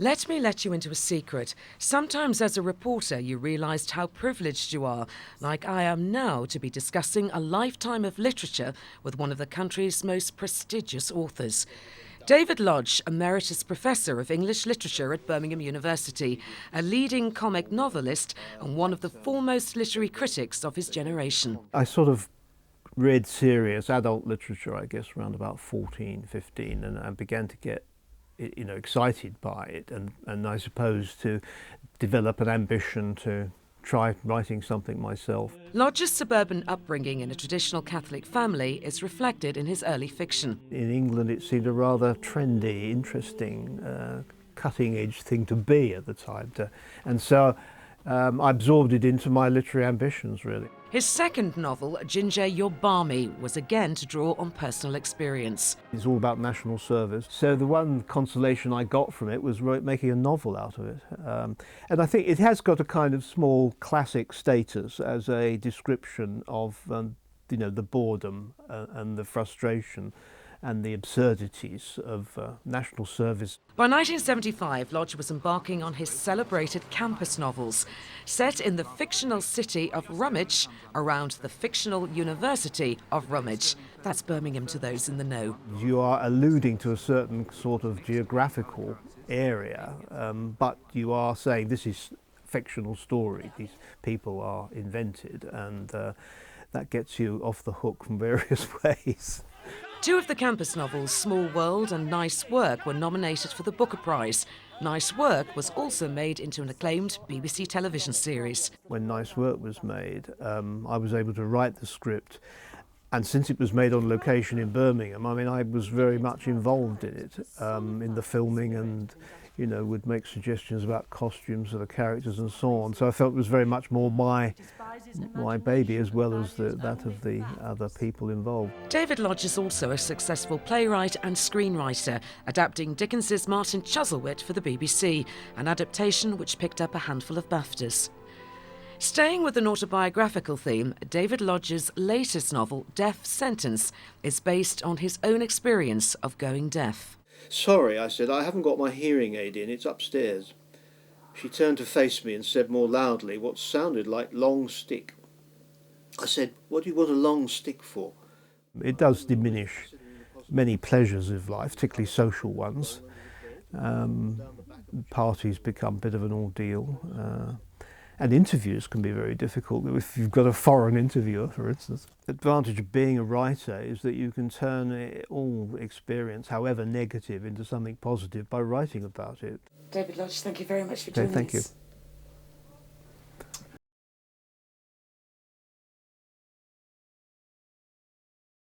Let me let you into a secret. Sometimes as a reporter you realised how privileged you are, like I am now to be discussing a lifetime of literature with one of the country's most prestigious authors. David Lodge, Emeritus Professor of English Literature at Birmingham University, a leading comic novelist and one of the foremost literary critics of his generation. I sort of read serious adult literature, I guess, around about 14, 15, and I began to get excited by it, and I suppose to develop an ambition to try writing something myself. Lodge's suburban upbringing in a traditional Catholic family is reflected in his early fiction. In England it seemed a rather trendy, interesting, cutting-edge thing to be at the time, and so I absorbed it into my literary ambitions, really. His second novel, Ginger You're Balmy, was again to draw on personal experience. It's all about national service, so the one consolation I got from it was making a novel out of it. And I think it has got a kind of small classic status as a description of the boredom and the frustration and the absurdities of national service. By 1975, Lodge was embarking on his celebrated campus novels, set in the fictional city of Rummidge, around the fictional University of Rummidge. That's Birmingham to those in the know. You are alluding to a certain sort of geographical area, but you are saying this is fictional story. These people are invented, and that gets you off the hook from various ways. Two of the campus novels, Small World and Nice Work, were nominated for the Booker Prize. Nice Work was also made into an acclaimed BBC television series. When Nice Work was made, I was able to write the script, and since it was made on location in Birmingham, I mean, I was very much involved in it, in the filming, and would make suggestions about costumes of the characters and so on. So I felt it was very much more my baby, as well as that of the other people involved. David Lodge is also a successful playwright and screenwriter, adapting Dickens's Martin Chuzzlewit for the BBC, an adaptation which picked up a handful of BAFTAs. Staying with an autobiographical theme, David Lodge's latest novel, Death Sentence, is based on his own experience of going deaf. "Sorry," I said, "I haven't got my hearing aid in, it's upstairs." She turned to face me and said more loudly what sounded like long stick. I said, "What do you want a long stick for?" It does diminish many pleasures of life, particularly social ones. Parties become a bit of an ordeal. And interviews can be very difficult if you've got a foreign interviewer, for instance. The advantage of being a writer is that you can turn all experience, however negative, into something positive by writing about it. David Lodge, thank you very much for joining us. Thank you.